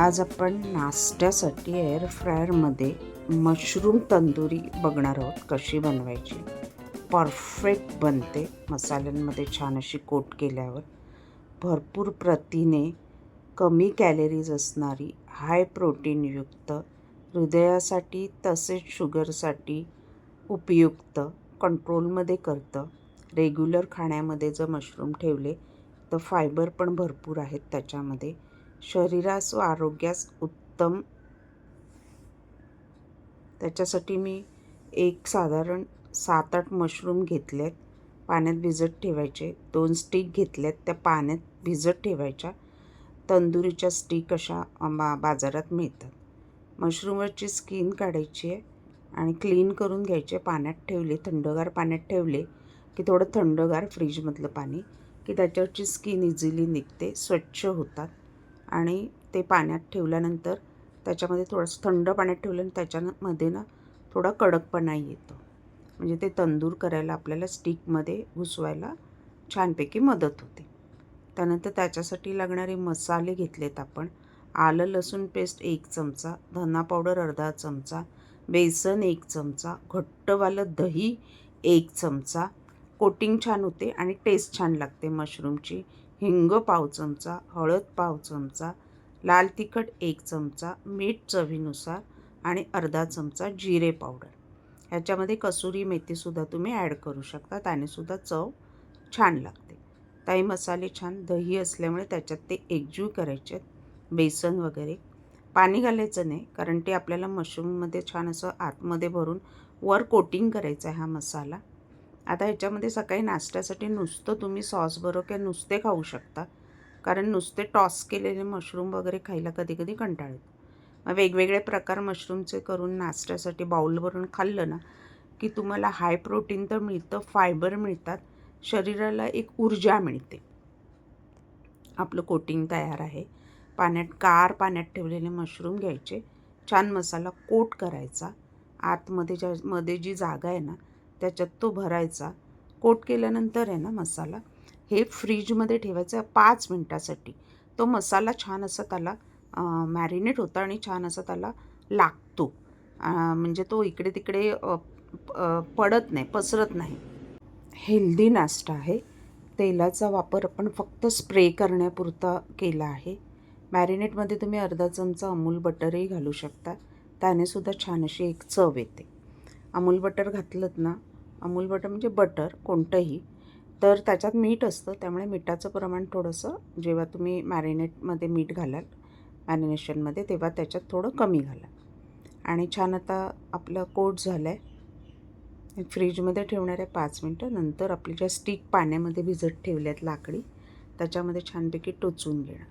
आज आपण नाश्त्यासाठी एअर फ्रायरमध्ये मशरूम तंदुरी बघणार आहोत कशी बनवायची. परफेक्ट बनते. मसाल्यांमध्ये छान अशी कोट केल्यावर भरपूर प्रथिने, कमी कॅलरीज असणारी, हाय प्रोटीनयुक्त, हृदयासाठी तसेच शुगरसाठी उपयुक्त, कंट्रोलमध्ये करतं. रेग्युलर खाण्यामध्ये जर मशरूम ठेवले तर फायबर पण भरपूर आहेत त्याच्यामध्ये. शरीरास व आरोग्यास उत्तम. त्याच्यासाठी मी एक साधारण 7-8 मशरूम घेतलेत. पाण्यात भिजत ठेवायचे. 2 स्टिक घेतल्यात, त्या पाण्यात भिजत ठेवायच्या. तंदुरीच्या स्टिक अशा बाजारात मिळतात. मशरूमवरची स्किन काढायची आहे आणि क्लीन करून घ्यायचे. पाण्यात ठेवले, थंडगार पाण्यात ठेवले की थोडं थंडगार फ्रीजमधलं पाणी, की त्याच्यावरची स्किन इझिली निघते, स्वच्छ होतात. आणि ते पाण्यात ठेवल्यानंतर त्याच्यामध्ये थोडंसं थंड पाण्यात ठेवलं आणि त्याच्यामध्ये ना थोडा कडकपणा येतो. म्हणजे ते तंदूर करायला आपल्याला स्टिकमध्ये घुसवायला छानपैकी मदत होते. त्यानंतर त्याच्यासाठी लागणारे मसाले घेतलेत आपण. आलं लसूण पेस्ट 1 चमचा, धना पावडर अर्धा चमचा, बेसन 1 चमचा, घट्टवालं दही 1 चमचा. कोटिंग छान होते आणि टेस्ट छान लागते मशरूमची. हिंग पाव चमचा, हळद पाव चमचा, लाल तिखट 1 चमचा, मीठ चवीनुसार आणि अर्धा चमचा जिरे पावडर. ह्याच्यामध्ये कसुरी मेथीसुद्धा तुम्ही ॲड करू शकता, त्यानेसुद्धा चव छान लागते. काही मसाले छान, दही असल्यामुळे त्याच्यात ते एकजीव करायचे आहेत. बेसन वगैरे पाणी घालायचं नाही, कारण ते आपल्याला मशरूममध्ये छान असं आतमध्ये भरून वर कोटिंग करायचं आहे हा मसाला. आता ह्याच्यामध्ये सकाळी नाश्त्यासाठी नुसतं तुम्ही सॉसबरोबर किंवा नुसते खाऊ शकता, कारण नुसते टॉस केलेले मशरूम वगैरे खायला कधी कंटाळा येतो. मग वेगवेगळे प्रकार मशरूमचे करून नाश्त्यासाठी बाउल भरून खाल्लं ना की तुम्हाला हाय प्रोटीन तर मिळतं, फायबर मिळतात, शरीराला एक ऊर्जा मिळते. आपलं कोटिंग तयार आहे. गार पाण्यात ठेवलेले मशरूम घ्यायचे, छान मसाला कोट करायचा. आतमध्ये मध्ये जी जागा आहे ना त्याच्यात तो भरायचा. कोट केल्यानंतर आहे ना मसाला हे फ्रीजमध्ये ठेवायचा 5 मिनटासाठी. तो मसाला छान असा त्याला मॅरिनेट होता आणि छान असा त्याला लागतो. म्हणजे तो इकडे तिकडे पडत नाही, पसरत नाही. हेल्दी नाश्ता आहे. तेलाचा वापर आपण फक्त स्प्रे करण्यापुरता केला आहे. मॅरिनेटमध्ये तुम्ही अर्धा चमचा अमूल बटरही घालू शकता, त्यानेसुद्धा छान अशी एक चव येते. अमूल बटर घातलंत ना, अमूल बटर म्हणजे बटर कोणतंही, तर त्याच्यात मीठ असतं, त्यामुळे मिठाचं प्रमाण थोडंसं जेव्हा तुम्ही मॅरिनेटमध्ये मीठ घालाल मॅरिनेशनमध्ये तेव्हा त्याच्यात थोडं कमी घाला. आणि छान आता आपलं कोट झालं आहे. फ्रीजमध्ये ठेवणार आहे 5 मिनटं. नंतर आपली ज्या स्टिक पाण्यामध्ये भिजत ठेवल्यात लाकडी, त्याच्यामध्ये छानपैकी टोचून घेणार.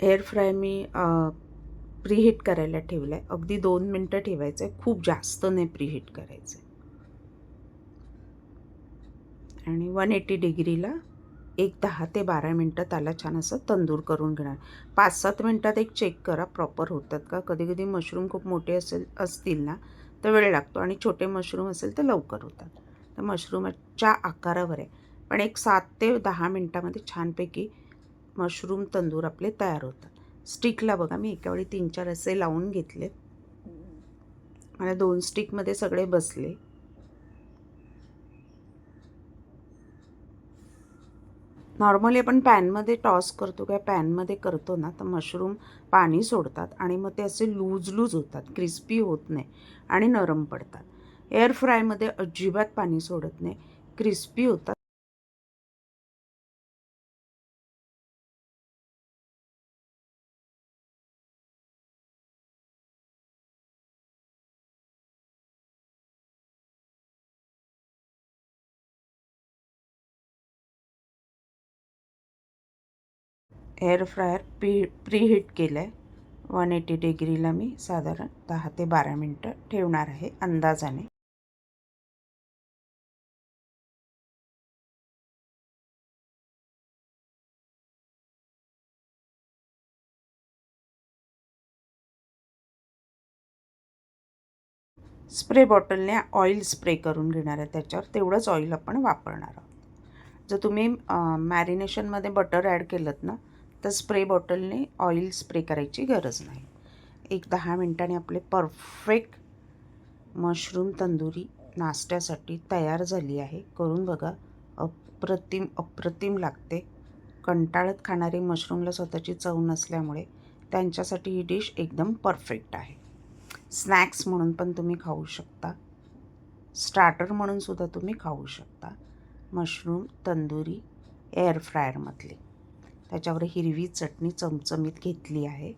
एअर फ्राय मी प्रीहीट करायला ठेवलं आहे. अगदी 2 मिनटं ठेवायचं आहे, खूप जास्त नाही प्रीहीट करायचं आहे. आणि 180 डिग्रीला एक 10 ते 12 मिनटं त्याला छान असं तंदूर करून घेणार. 5-7 मिनटात एक चेक करा प्रॉपर होतात का. कधी मशरूम खूप मोठे असतील ना तर वेळ लागतो आणि छोटे मशरूम असेल तर लवकर होतात. तर मशरूमच्या आकारावर आहे, पण एक 7 ते 10 मिनटामध्ये छानपैकी मशरूम तंदूर आपले तयार होतात. स्टिकला बघा मी एका वेळी 3-4 असे लावून घेतले. मला 2 स्टिकमध्ये सगळे बसले. नॉर्मली आपण पॅनमध्ये टॉस करतो किंवा पॅनमध्ये करतो ना तर मशरूम पाणी सोडतात आणि मग ते असे लूज होतात, क्रिस्पी होत नाही आणि नरम पडतात. एअर फ्रायमध्ये अजिबात पाणी सोडत नाही, क्रिस्पी होतात. एअर फ्रायर प्रीहीट केलं आहे. 180 डिग्रीला मी साधारण 10 ते 12 मिनटं ठेवणार आहे अंदाजाने. स्प्रे बॉटलने ऑइल स्प्रे करून घेणार आहे त्याच्यावर, तेवढंच ऑइल आपण वापरणार आहोत. जर तुम्ही मॅरिनेशनमध्ये बटर ॲड केलंत ना तर स्प्रे बॉटलने ऑइल स्प्रे करायची गरज नाही. एक 10 मिनिटांनी आपले परफेक्ट मशरूम तंदुरी नाश्त्यासाठी तयार झाली आहे. करून बघा, अप्रतिम अप्रतिम लागते. कंटाळत खाणारे मशरूमला स्वतःची चव नसल्यामुळे त्यांच्यासाठी ही डिश एकदम परफेक्ट आहे. स्नॅक्स म्हणून पण तुम्ही खाऊ शकता, स्टार्टर म्हणून सुद्धा तुम्ही खाऊ शकता. मशरूम तंदुरी एअर फ्रायरमधली, त्याच्यावर हिरवी चटणी चमचमीत घेतली आहे.